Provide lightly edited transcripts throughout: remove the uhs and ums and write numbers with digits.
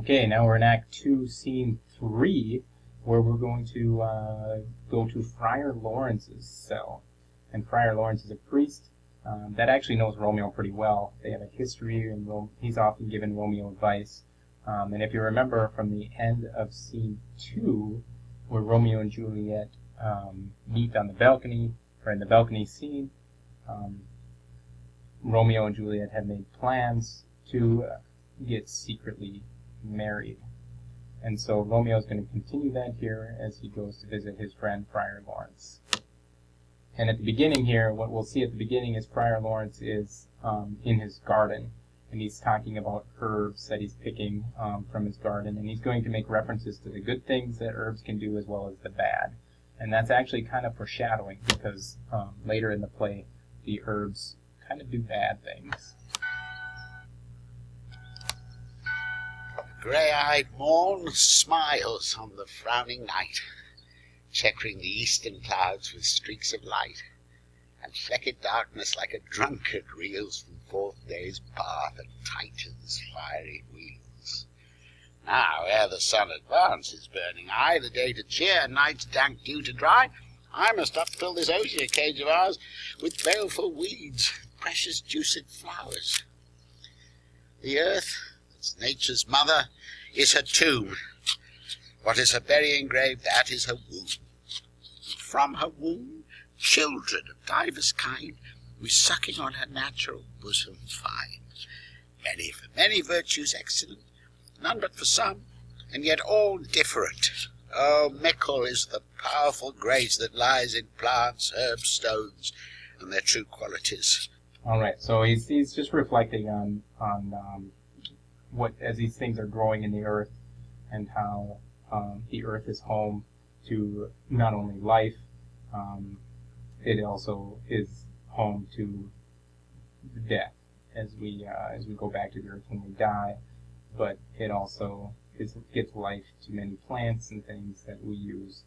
Okay, now we're in Act 2, Scene 3, where we're going to go to Friar Lawrence's cell. And Friar Lawrence is a priest that actually knows Romeo pretty well. They have a history, and he's often given Romeo advice. And if you remember from the end of Scene 2, where Romeo and Juliet meet on the balcony, or in the balcony scene, Romeo and Juliet have made plans to get secretly married. And so Romeo is going to continue that here as he goes to visit his friend Friar Lawrence. And at the beginning here, what we'll see at the beginning is Friar Lawrence is in his garden, and he's talking about herbs that he's picking from his garden, and he's going to make references to the good things that herbs can do as well as the bad. And that's actually kind of foreshadowing, because later in the play, the herbs kind of do bad things. Grey-eyed morn smiles on the frowning night, checkering the eastern clouds with streaks of light, and flecked darkness like a drunkard reels from fourth day's bath at Titan's fiery wheels. Now, ere the sun advances, burning eye, the day to cheer, night's dank dew to dry, I must upfill this osier cage of ours with baleful weeds, precious juiced flowers. The earth, that's nature's mother, is her tomb. What is her burying grave, that is her womb. From her womb, children of divers kind, we sucking on her natural bosom find. Many for many virtues excellent, none but for some, and yet all different. Oh, mickle is the powerful grace that lies in plants, herbs, stones, and their true qualities. All right, so he's just reflecting on what, as these things are growing in the earth, and how the earth is home to not only life, it also is home to death as we go back to the earth when we die, but it also gives life to many plants and things that we use,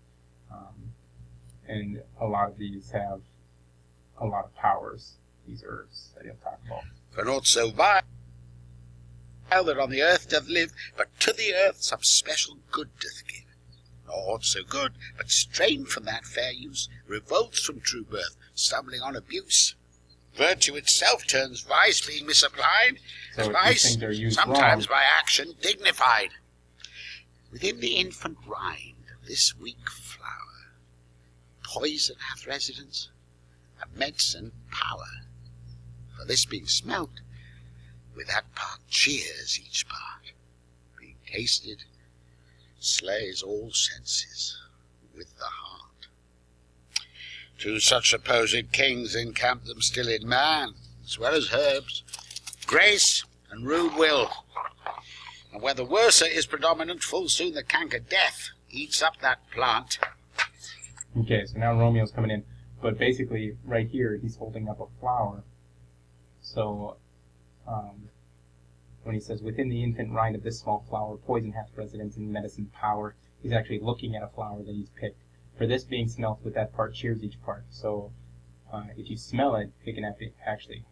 and a lot of these have a lot of powers, these herbs that he'll talk about. For naught so vile that on the earth doth live, but to the earth some special good doth give. Naught so good, but strained from that fair use, revolts from true birth, stumbling on abuse. Virtue itself turns vice, being misapplied, So and if vice these things are used sometimes wrong, by action dignified. Within the infant rind of this weak flower, poison hath residence, and medicine power. For this being smelt, with that part cheers each part, being tasted, slays all senses with the heart. Two such supposed kings encamp them still in man, as well as herbs, grace and rude will. And where the worser is predominant, full soon the canker death eats up that plant. Okay, so now Romeo's coming in, but basically right here he's holding up a flower. So when he says, within the infant rind of this small flower, poison hath residence and medicine power, he's actually looking at a flower that he's picked. For this being smelt, with that part cheers each part. So if you smell it, it can actually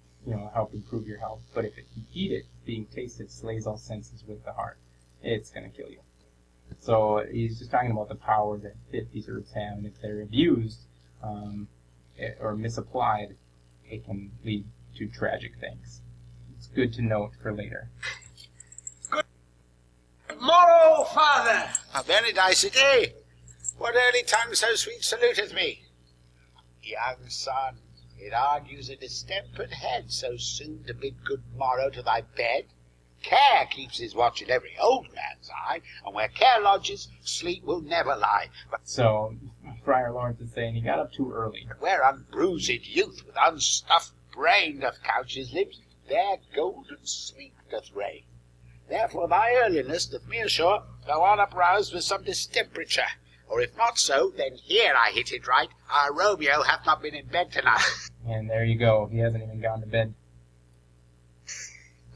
help improve your health. But if you eat it, being tasted slays all senses with the heart. It's going to kill you. So he's just talking about the power that these herbs have, and if they're abused or misapplied, it can lead to tragic things. It's good to note for later. Good morrow, father! A very nice day. What early tongue so sweet saluteth me? Young son, it argues a distempered head so soon to bid good morrow to thy bed. Care keeps his watch in every old man's eye, and where care lodges, sleep will never lie. But So Friar Lawrence is saying he got up too early. where unbruised youth with unstuffed brain doth couch his limbs, there golden sleep doth reign. Therefore thy earliness doth me assure thou art uproused with some distemperature. Or if not so, then here I hit it right. Our Romeo hath not been in bed tonight. And there you go. He hasn't even gone to bed.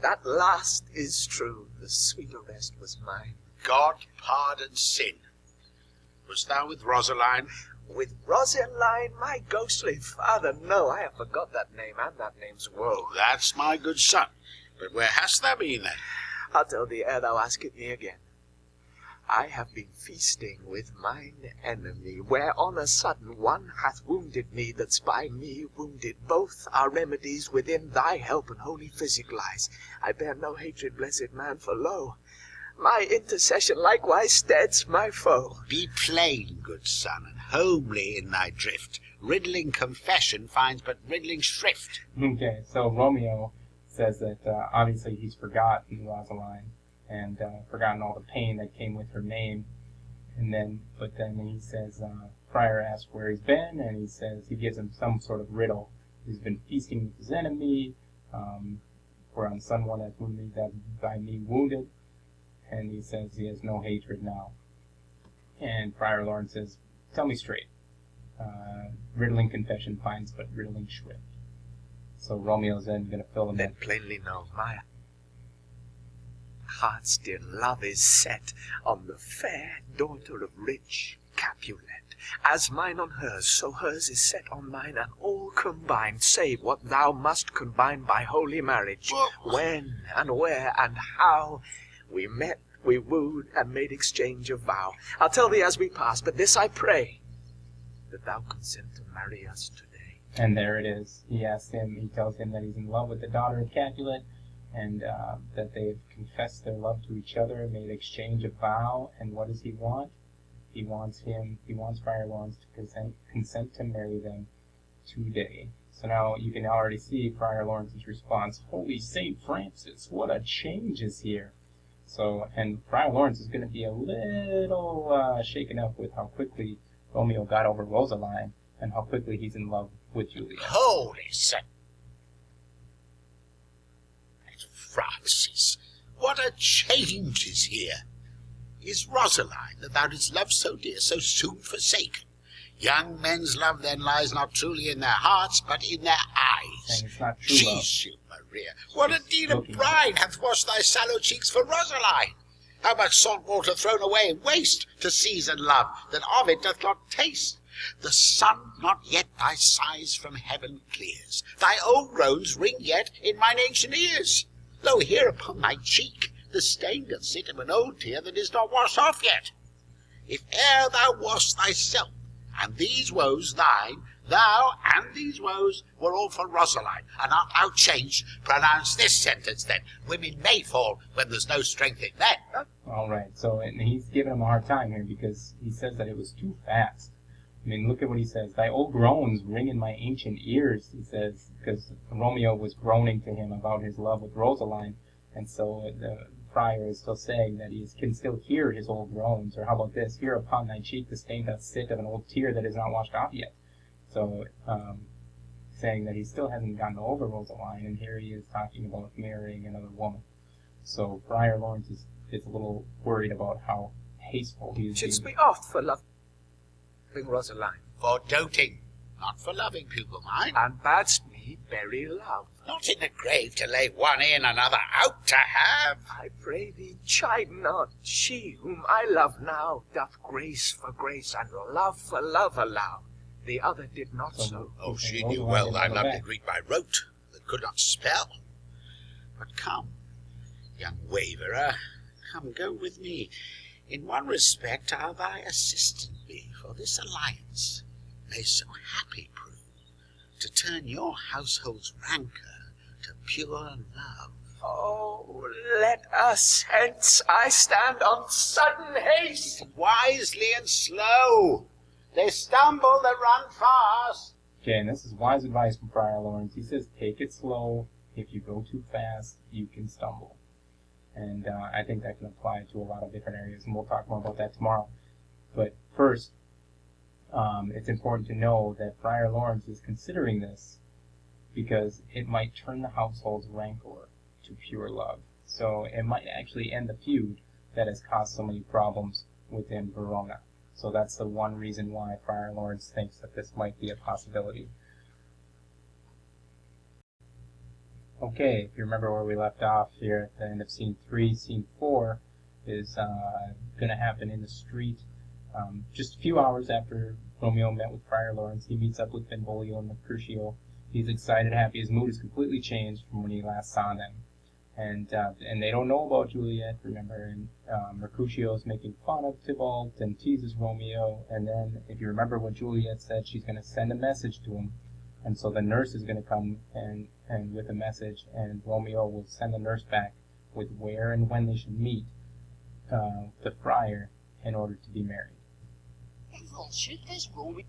That last is true. The sweeter rest was mine. God pardon sin. Wast thou with Rosaline? With Rosaline, my ghostly father, no, I have forgot that name and that name's woe. That's my good son. But where hast thou been then? I'll tell thee ere thou askest me again. I have been feasting with mine enemy, where on a sudden one hath wounded me that's by me wounded. Both our remedies within thy help and holy physic lies. I bear no hatred, blessed man, for lo, my intercession likewise steads my foe. Be plain, good son, and homely in thy drift. Riddling confession finds but riddling shrift. Okay, so Romeo says that obviously he's forgotten Rosaline and forgotten all the pain that came with her name. But then he says, Friar asks where he's been, and he says he gives him some sort of riddle. He's been feasting with his enemy, for on someone hath wounded that by me wounded, and he says he has no hatred now. And Friar Lawrence says, tell me straight. Riddling confession finds but riddling shrift. So Romeo's then going to fill him Then in. plainly know my heart's dear love is set on the fair daughter of rich Capulet. As mine on hers, so hers is set on mine, and all combined, save what thou must combine by holy marriage. When and where and how we met, we wooed, and made exchange of vow. I'll tell thee as we pass, but this I pray, that thou consent to marry us today. And there it is. He tells him that he's in love with the daughter of Capulet, and that they've confessed their love to each other, made exchange of vow, and what does he want? He wants Friar Lawrence to consent to marry them today. So now you can already see Friar Lawrence's response, Holy St. Francis, what a change is here. So, and Friar Lawrence is going to be a little shaken up with how quickly Romeo got over Rosaline, and how quickly he's in love with Juliet. Holy St. Francis, what a change is here! Is Rosaline, that thou didst love so dear, so soon forsaken? Young men's love then lies not truly in their hearts, but in their eyes. And it's not true love. Jesu Maria, what a deed of brine hath washed thy sallow cheeks for Rosaline! How much salt water thrown away in waste to season love, that of it doth not taste! The sun not yet thy sighs from heaven clears. Thy own groans ring yet in mine ancient ears. Lo, here upon thy cheek the stain doth sit of an old tear that is not washed off yet. If e'er thou wast thyself, and these woes thine, thou and these woes were all for Rosaline, and art thou changed, pronounce this sentence then, women may fall when there's no strength in them. All right, so and he's giving him a hard time here because he says that it was too fast. I mean, look at what he says. Thy old groans ring in my ancient ears, he says, because Romeo was groaning to him about his love with Rosaline, and so the friar is still saying that he can still hear his old groans. Or how about this? Here upon thy cheek the stain doth sit of an old tear that is not washed off yet. So, saying that he still hasn't gotten over Rosaline, and here he is talking about marrying another woman. So Friar Lawrence is a little worried about how hasteful he is Shouldst being. be oft for loving Rosaline, For doting, not for loving, pupil mine. and badst me bury love. Not in the grave to lay one in, another out to have. I pray thee, chide not. She whom I love now doth grace for grace, and love for love allow. The other did not so. Oh, she knew well thy love did read by rote, that could not spell. But come, young waverer, come go with me. In one respect I'll thy assistant be, for this alliance may so happy prove, to turn your household's rancour to pure love. Oh, let us hence. I stand on sudden haste. Wisely and slow, they stumble that run fast. Okay, and this is wise advice from Friar Lawrence. He says, take it slow. If you go too fast, you can stumble. And I think that can apply to a lot of different areas, and we'll talk more about that tomorrow. But first, it's important to know that Friar Lawrence is considering this because it might turn the household's rancor to pure love. So it might actually end the feud that has caused so many problems within Verona. So that's the one reason why Friar Lawrence thinks that this might be a possibility. Okay, if you remember where we left off here at the end of Scene 3, Scene 4 is going to happen in the street. Just a few hours after Romeo met with Friar Lawrence, he meets up with Benvolio and Mercutio. He's excited, happy. His mood is completely changed from when he last saw them. and they don't know about Juliet, remember, and Mercutio's making fun of Tybalt and teases Romeo, and then, if you remember what Juliet said, she's going to send a message to him, and so the nurse is going to come and with a message, and Romeo will send the nurse back with where and when they should meet the friar in order to be married. Well, should this Romeo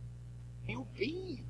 be?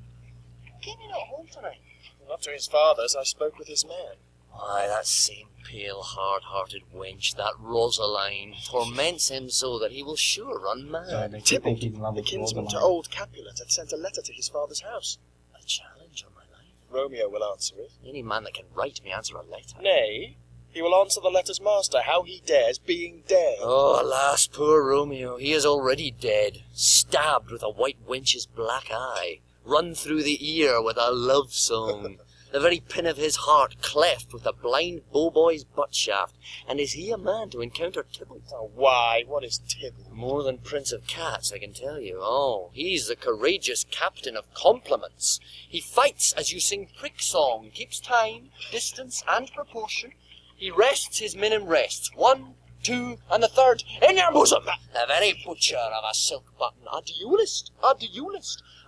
Came in at home tonight. Not to his father's, I spoke with his man. Why, that same pale, hard-hearted wench, that Rosaline, torments him so that he will sure run mad. They Tybalt, think he's in love the with kinsman to Rosaline. old Capulet, had sent a letter to his father's house. A challenge on my life. Romeo will answer it. Any man that can write me answer a letter. Nay, he will answer the letter's master, how he dares, being dead. Oh, alas, poor Romeo, he is already dead, stabbed with a white wench's black eye, run through the ear with a love song, the very pin of his heart cleft with a blind bowboy's butt shaft, and is he a man to encounter Tybalt? Oh, why, what is Tybalt? More than Prince of Cats, I can tell you. Oh, he's the courageous captain of compliments. He fights as you sing prick song, keeps time, distance, and proportion. He rests his men in rests. 1, 2, and the third in your bosom. The very butcher of a silk button, a duellist,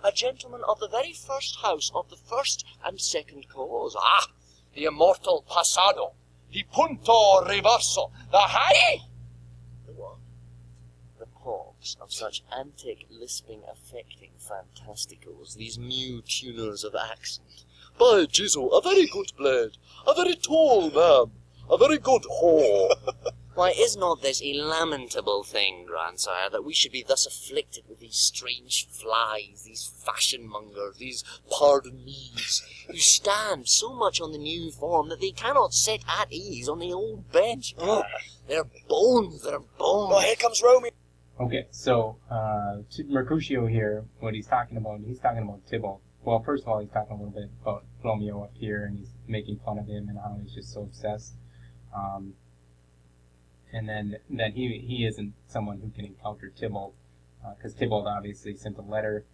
a gentleman of the very first house of the first and second cause. Ah, the immortal passado, the punto reverso, the high. The what? The pops of such antic, lisping, affecting fantasticals, these new tuners of accent. By Jizzle, a very good blade, a very tall man, a very good whore. Why, is not this a lamentable thing, grandsire, that we should be thus afflicted with these strange flies, these fashion-mongers, these pardon-me's, who stand so much on the new form that they cannot sit at ease on the old bench? Oh, they're bones. Oh, here comes Romeo. Okay, so Mercutio here, what he's talking about Tybalt. Well, first of all, he's talking a little bit about Romeo up here, and he's making fun of him and how he's just so obsessed. And then that he isn't someone who can encounter Tybalt, because Tybalt obviously sent a letter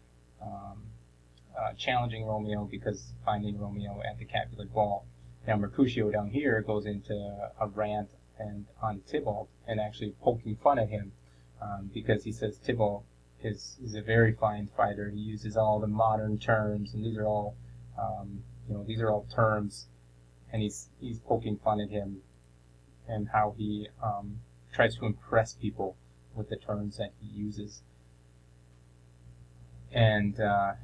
challenging Romeo because finding Romeo at the Capulet ball. Now Mercutio down here goes into a rant and on Tybalt and actually poking fun at him because he says Tybalt is a very fine fighter. He uses all the modern terms, and these are all terms, and he's poking fun at him and how he tries to impress people with the terms that he uses. And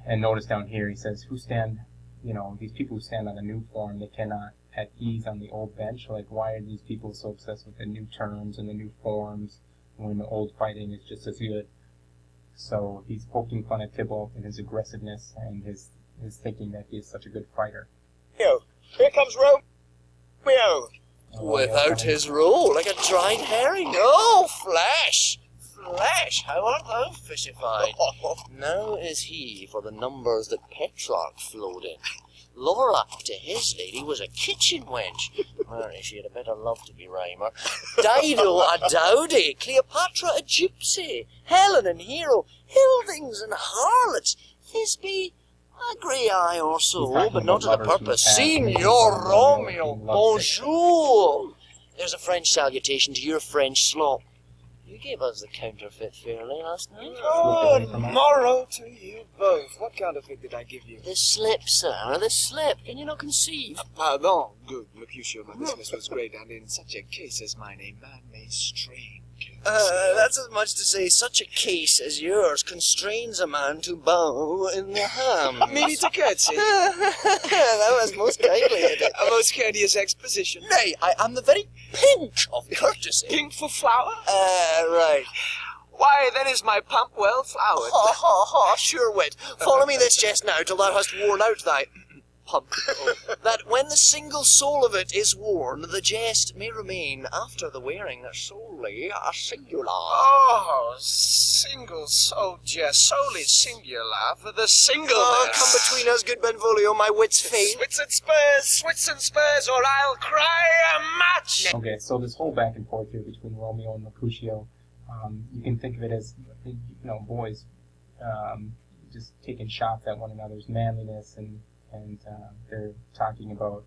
notice down here he says, these people who stand on the new form, they cannot at ease on the old bench. Like, why are these people so obsessed with the new terms and the new forms when the old fighting is just as good? So he's poking fun at Tybalt and his aggressiveness and his thinking that he is such a good fighter. Here comes Romeo. Without his roe, like a dried herring. Oh, flesh! How art thou fishified? Now is he for the numbers that Petrarch flowed in. Laura to his lady was a kitchen wench. Mary, she had a better love to be rhymer. Dido a dowdy, Cleopatra a gypsy, Helen and Hero, Hildings and harlots, Thisbe a grey eye or so, but not to the purpose. Signor Romeo, bonjour! There's a French salutation to your French slop. You gave us the counterfeit fairly last night. Good morrow to you both. What counterfeit did I give you? The slip, sir, the slip. Can you not conceive? Pardon, good Mercutio, my business was great, and in such a case as mine, a man may strain. That's as much to say such a case as yours constrains a man to bow in the ham. Maybe to curtsy. That was most kindly in it. A most courteous exposition. Nay, I am the very pink of courtesy. Pink for flower? Right. Why, then is my pump well flowered. Ha, ha, ha, sure wit. Follow me this jest now till thou hast worn out thy pump. That when the single soul of it is worn, the jest may remain after the wearing solely a singular. Oh, single soul jest, solely singular for the single. Come between us, good Benvolio, my wits fail. Swits and spurs, or I'll cry a match. Okay, so this whole back and forth here between Romeo and Mercutio, you can think of it as, boys just taking shots at one another's manliness, and they're talking about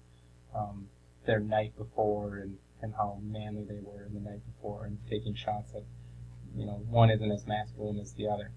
their night before and how manly they were in the night before, and taking shots at, one isn't as masculine as the other.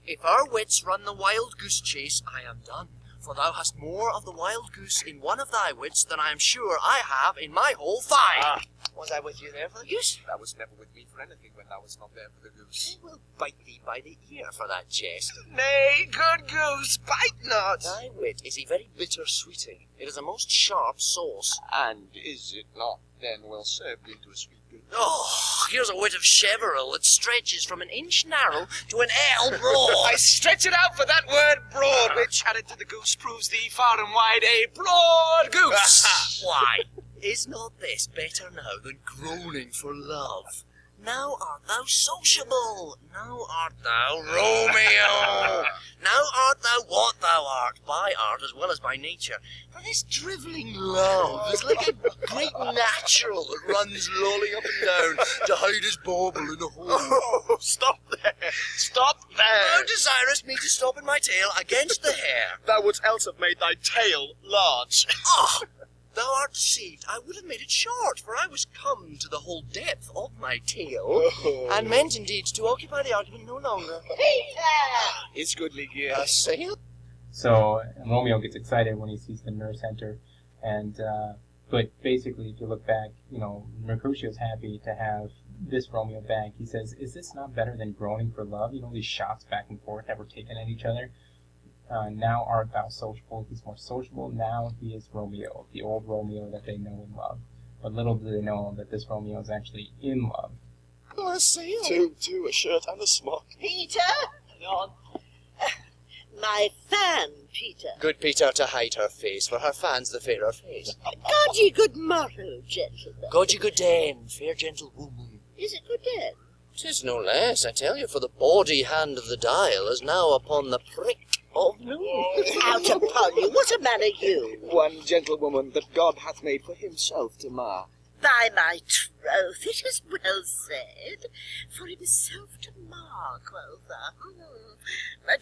If our wits run the wild goose chase, I am done. For thou hast more of the wild goose in one of thy wits than I am sure I have in my whole thigh. Was I with you there for the goose? Thou was never with me for anything when thou was not there for the goose. I will bite thee by the ear for that jest. Nay, good goose, bite not. Thy wit is a very bitter sweeting. It is a most sharp sauce. And is it not then well served into a sweet goose? Oh, here's a wit of Cheveril that stretches from an inch narrow to an ell broad. I stretch it out for that word broad, which added to the goose proves thee far and wide a broad goose. Why, is not this better now than groaning for love? Now art thou sociable, now art thou Romeo, now art thou what thou art, by art as well as by nature. For this drivelling love is like a great natural that runs lolling up and down to hide his bauble in a hole. Oh, stop there, stop Thou there. desirest me to stop in my tail against the hair. Thou wouldst else have made thy tail large. Ah! Thou art deceived. I would have made it short, for I was come to the whole depth of my tale, and meant indeed to occupy the argument no longer. It's goodly gear. A sail? So Romeo gets excited when he sees the nurse enter, and but basically, if you look back, Mercutio's happy to have this Romeo back. He says, "Is this not better than groaning for love? These shots back and forth that were taken at each other. Now art thou sociable." He's more sociable. Now he is Romeo, the old Romeo that they know and love. But little do they know that this Romeo is actually in love. A sail? Two, a shirt and a smock. Peter? My fan, Peter. Good Peter to hide her face, for her fan's the fairer face. God ye good morrow, gentlemen. God ye good den, fair gentle woman. Is it good den? 'Tis no less, I tell you, for the bawdy hand of the dial is now upon the prick of noon. Out upon you, what a man are you? One gentlewoman that God hath made for himself to mar. By my troth, it is well said. For himself to mar, quotha.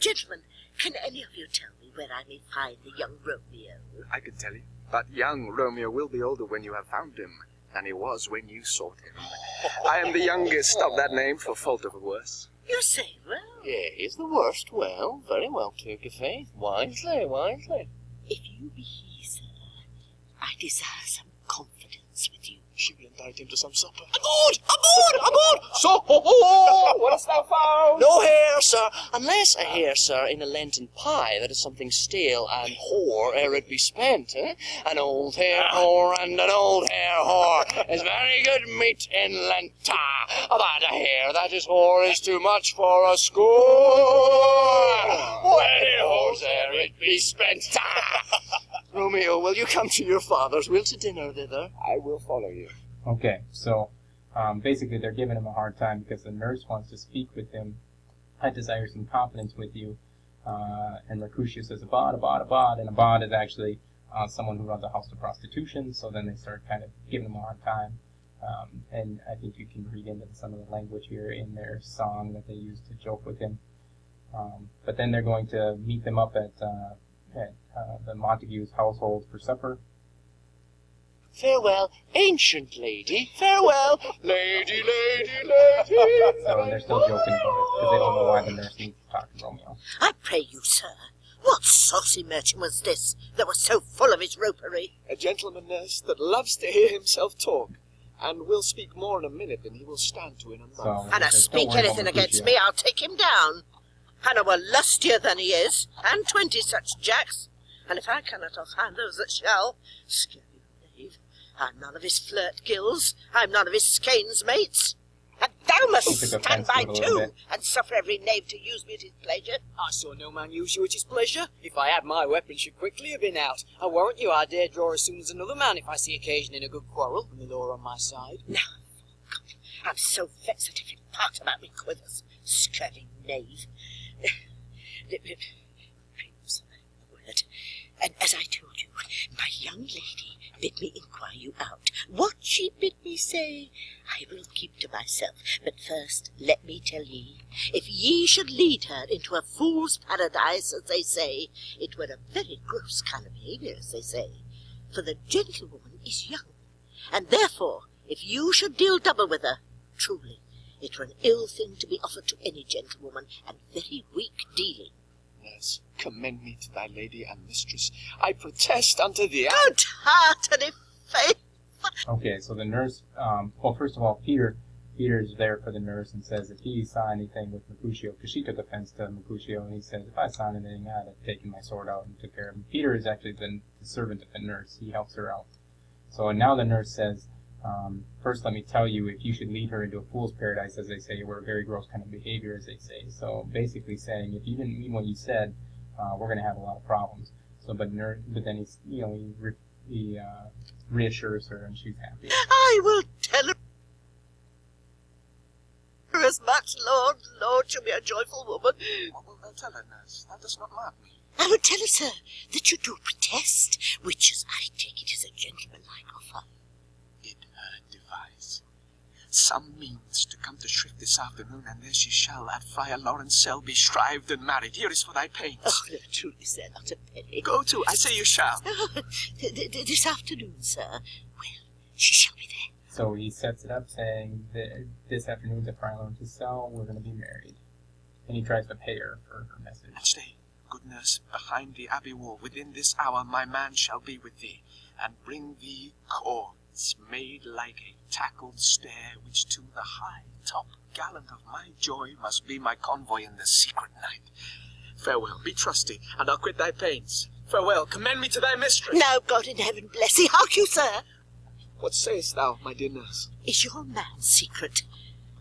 Gentlemen, can any of you tell me where I may find the young Romeo? I can tell you, but young Romeo will be older when you have found him than he was when you sought him. I am the youngest of that name, for fault of a worse. You say well. Yea, he's the worst. Well, very well took, i' faith. Wisely, wisely. If you be he, sir, I desire some confidence with you. She will invite him to some supper. Aboard! Aboard! Aboard! So, What hast thou found? no hair, sir, unless a hair, sir, in a Lenten pie that is something stale and hoar ere it be spent, eh? An old hair whore and an old hair whore is very good meat in Lenta, but a hair that is hoar is too much for a score. When it whores ere it be spent. Romeo, will you come to your father's? Will to dinner thither? I will follow you. Okay, so basically they're giving him a hard time because the nurse wants to speak with him. "I desire some confidence with you." And Mercutio says, "Abad, abad, abad." And abad is actually someone who runs a house of prostitution, so then they start kind of giving him a hard time. And I think you can read into some of the language here in their song that they use to joke with him. But then they're going to meet them up at the Montague's household for supper. Farewell, ancient lady, farewell, lady, lady, lady. So they're still joking about it because they don't know why the nurse needs to talk to Romeo. I pray you, sir, what saucy merchant was this that was so full of his ropery? A gentleman, nurse, that loves to hear himself talk, and will speak more in a minute than he will stand to in a month. So And I he says, speak "Don't worry about anything against Mercutio." me, I'll take him down. And I were lustier than he is, and 20 such jacks. And if I cannot offhand those that shall, scurvy knave, I'm none of his flirt gills, I'm none of his skeins mates. And thou must He took stand offense by to it a little too, bit. and suffer every knave to use me at his pleasure. I saw no man use you at his pleasure. If I had my weapon, should quickly have been out. I warrant you I dare draw as soon as another man if I see occasion in a good quarrel, and the law on my side. Now, God, I'm so vexed that every part about me quivers, scurvy knave. Word. And as I told you, my young lady bid me inquire you out. What she bid me say, I will keep to myself. But first, let me tell ye, if ye should lead her into a fool's paradise, as they say, it were a very gross kind of behaviour, as they say. for the gentlewoman is young, and therefore, if you should deal double with her, truly, it were an ill thing to be offered to any gentlewoman, and very weak dealing. Nurse, commend me to thy lady and mistress. I protest unto thee. Good heart and faith. Okay, so the nurse, well, first of all, Peter's there for the nurse and says if he saw anything with Mercutio, because she took offense to Mercutio, and he says, if I saw anything, I'd have taken my sword out and took care of him. Peter is actually the servant of the nurse. He helps her out. So now the nurse says, first let me tell you, if you should lead her into a fool's paradise, as they say, or a very gross kind of behavior, as they say. So basically saying, if you didn't mean what you said, we're going to have a lot of problems. So, but then he reassures her, and she's happy. I will tell her as much, Lord. Lord, she'll be a joyful woman. What wilt thou tell her, nurse? That does not mark me. I will tell her, sir, that you do protest, which, as I take it, is a gentlemanlike offer. Bid her devise some means to come to Shrift this afternoon, and there she shall at Friar Lawrence' cell be shrived and married. Here is for thy pains. Oh, no, truly, sir, not a penny. Go to, I say you shall. This afternoon, sir. Well, she shall be there. So he sets it up saying that this afternoon at Friar Lawrence's cell, we're going to be married. And he tries to pay her for her message. And stay, good nurse, behind the abbey wall. Within this hour my man shall be with thee, and bring thee cords made like a tackled stair, which to the high top gallant of my joy must be my convoy in the secret night. Farewell, be trusty, and I'll quit thy pains. Farewell, commend me to thy mistress. Now God in heaven bless thee. Hark you, sir. What sayest thou, my dear nurse? Is your man secret?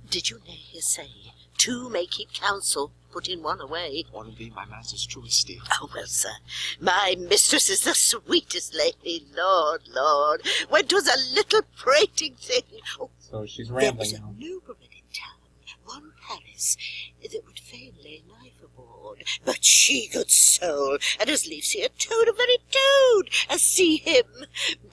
Did you ne'er say, two may keep counsel, put in one away? One of thee, my man's as true as steel. Oh, well, sir, my mistress is the sweetest lady, Lord, Lord, when 'twas a little prating thing. Oh, So she's there rambling was a now. nobleman in town, one Paris, that would fain lay knife aboard, but she, good soul, and as lief see a toad, a very toad, as see him.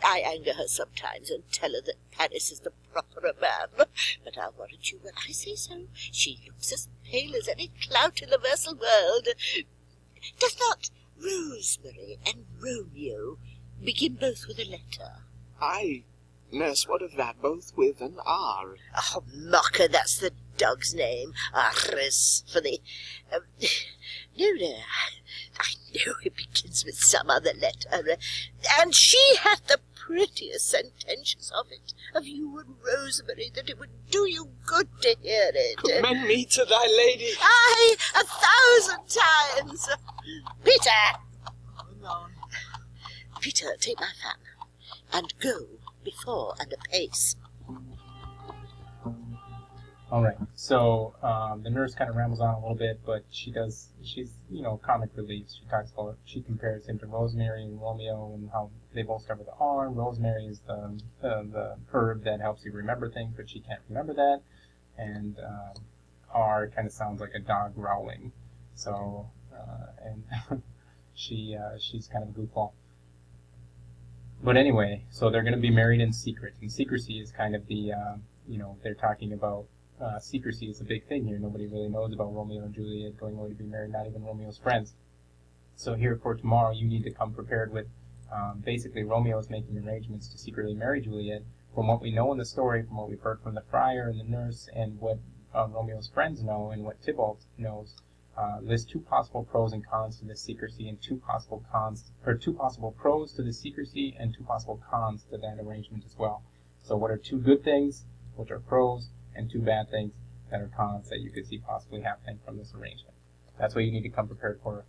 I anger her sometimes, and tell her that Paris is the properer man, but I'll warrant you when I say so, she looks as pale as any clout in the versal world. Does not Rosemary and Romeo begin both with a letter? Aye, nurse, what of that? Both with an R. Oh, mocker, that's the dog's name. Arris, for the... no, I know it begins with some other letter, and she hath the prettiest sentences of it, of you and Rosemary, that it would do you good to hear it. Commend me to thy lady. Aye, 1,000 times. Peter, take my fan, and go before and apace. All right. So the nurse kind of rambles on a little bit, but she's comic relief. She compares him to Rosemary and Romeo, and how they both start with the R. Rosemary is the herb that helps you remember things, but she can't remember that, and R kind of sounds like a dog growling. So and she's kind of a goofball. But anyway, so they're going to be married in secret, and secrecy is kind of the they're talking about. Secrecy is a big thing here. Nobody really knows about Romeo and Juliet going away to be married, not even Romeo's friends. So here for tomorrow, you need to come prepared with, basically Romeo is making arrangements to secretly marry Juliet. From what we know in the story, from what we've heard from the friar and the nurse, and what Romeo's friends know, and what Tybalt knows, list two possible pros and cons to this secrecy, and two possible pros to the secrecy, and two possible cons to that arrangement as well. So what are two good things, which are pros, and two bad things that are cons that you could see possibly happening from this arrangement. That's what you need to come prepared for